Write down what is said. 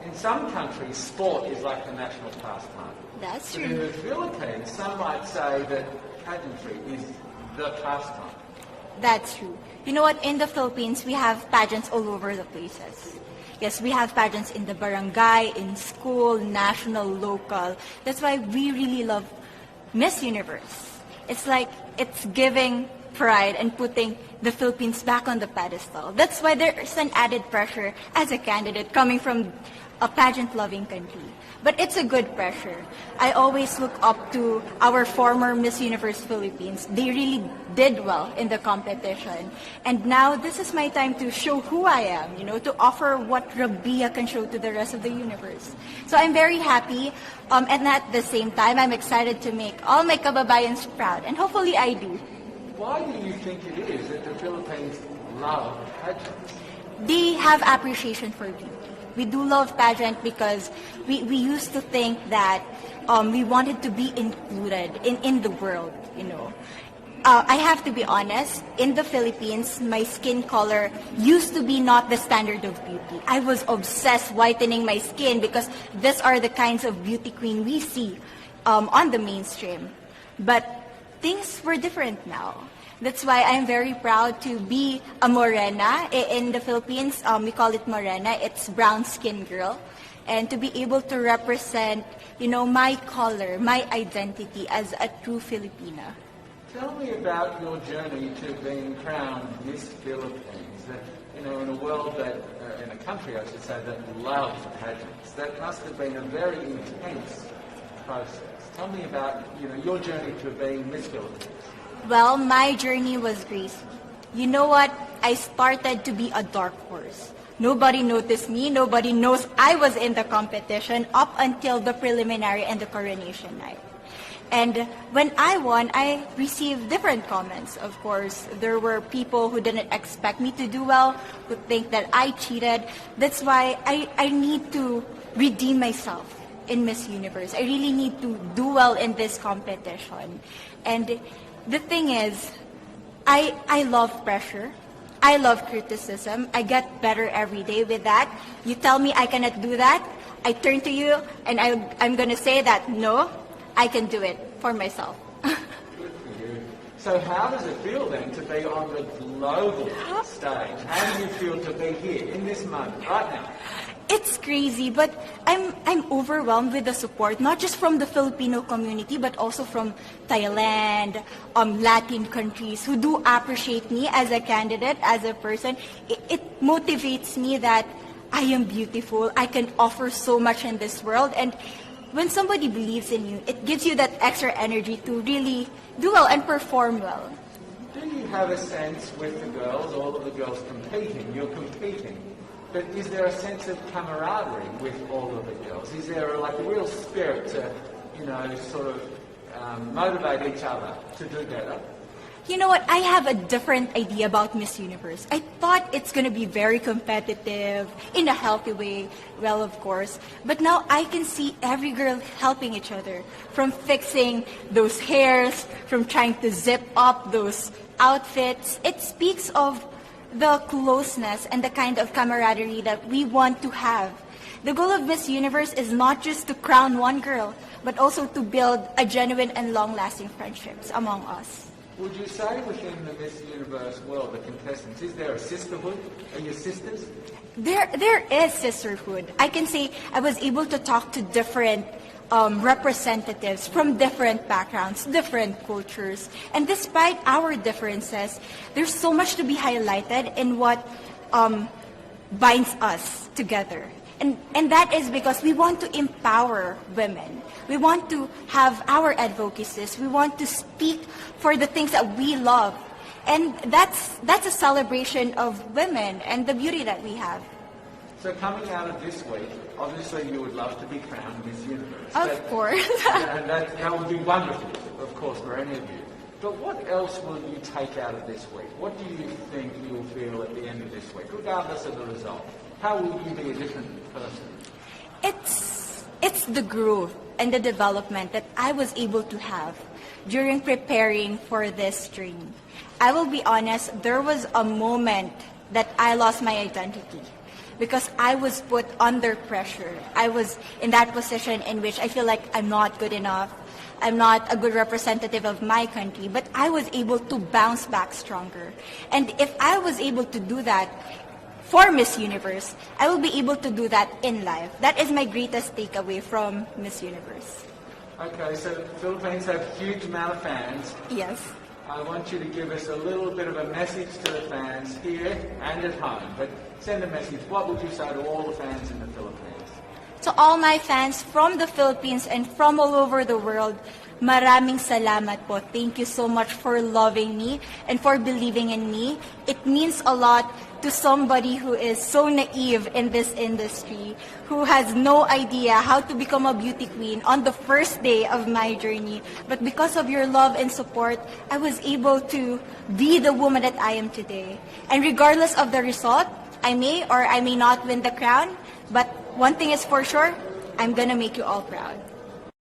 in some countries, sport is like the national pastime. That's But in true. the Philippines, some might say that pageantry is the pastime. That's true. You know what? In the Philippines, we have pageants all over the places. Yes, we have pageants in the barangay, in school, national, local. That's why we really love Miss Universe. It's like it's giving pride and putting the Philippines back on the pedestal. That's why there's an added pressure as a candidate coming from a pageant-loving country. But it's a good pressure. I always look up to our former Miss Universe Philippines. They really did well in the competition. And now this is my time to show who I am, to offer what Rabia can show to the rest of the universe. So I'm very happy. And at the same time, I'm excited to make all my kababayans proud. And hopefully I do. Why do you think it is that the Philippines love pageants? They have appreciation for beauty. We do love pageant because we used to think that we wanted to be included in the world, I have to be honest, in the Philippines, my skin color used to be not the standard of beauty. I was obsessed whitening my skin because these are the kinds of beauty queen we see on the mainstream. But things were different now. That's why I'm very proud to be a morena. In the Philippines, we call it morena. It's brown skin girl. And to be able to represent, my color, my identity as a true Filipina. Tell me about your journey to being crowned Miss Philippines. That, in a world that, in a country, I should say, that loves pageants. That must have been a very intense process. Tell me about, your journey to being Miss Philippines. Well, my journey was crazy. You know what? I started to be a dark horse. Nobody noticed me. Nobody knows I was in the competition up until the preliminary and the coronation night. And when I won, I received different comments. Of course, there were people who didn't expect me to do well, who think that I cheated. That's why I need to redeem myself in Miss Universe. I really need to do well in this competition. And the thing is, I love pressure. I love criticism. I get better every day with that. You tell me I cannot do that, I turn to you and I'm going to say that, no, I can do it for myself. Good for you. So how does it feel then to be on the global stage? How do you feel to be here in this moment, right now? It's crazy, but I'm overwhelmed with the support, not just from the Filipino community, but also from Thailand, Latin countries who do appreciate me as a candidate, as a person. It motivates me that I am beautiful, I can offer so much in this world, and when somebody believes in you, it gives you that extra energy to really do well and perform well. Do you have a sense with the girls, all of the girls competing, you're competing, but is there a sense of camaraderie with all of the girls? Is there a real spirit to, sort of motivate each other to do better? You know what? I have a different idea about Miss Universe. I thought it's going to be very competitive, in a healthy way, well, of course. But now I can see every girl helping each other, from fixing those hairs, from trying to zip up those outfits. It speaks of the closeness and the kind of camaraderie that we want to have. The goal of Miss Universe is not just to crown one girl, but also to build a genuine and long-lasting friendships among us. Would you say within the Miss Universe world, the contestants, is there a sisterhood? Are you sisters? There is sisterhood. I can say I was able to talk to different representatives from different backgrounds, different cultures. And despite our differences, there's so much to be highlighted in what binds us together. And that is because we want to empower women. We want to have our advocacies. We want to speak for the things that we love. And that's a celebration of women and the beauty that we have. So coming out of this week, obviously you would love to be crowned Miss Universe. Of course. And that would be wonderful, of course, for any of you. But what else will you take out of this week? What do you think you'll feel at the end of this week, regardless of the result? How will you be a different person? It's the growth and the development that I was able to have during preparing for this dream. I will be honest, there was a moment that I lost my identity. because I was put under pressure. I was in that position in which I feel like I'm not good enough. I'm not a good representative of my country, but I was able to bounce back stronger. And if I was able to do that for Miss Universe, I will be able to do that in life. That is my greatest takeaway from Miss Universe. Okay, so the Philippines have a huge amount of fans. Yes. I want you to give us a little bit of a message to the fans here and at home. But send a message. What would you say to all the fans in the Philippines? To all my fans from the Philippines and from all over the world, maraming salamat po. Thank you so much for loving me and for believing in me. It means a lot to somebody who is so naive in this industry, who has no idea how to become a beauty queen on the first day of my journey. But because of your love and support, I was able to be the woman that I am today. And regardless of the result, I may or I may not win the crown, but one thing is for sure, I'm gonna make you all proud.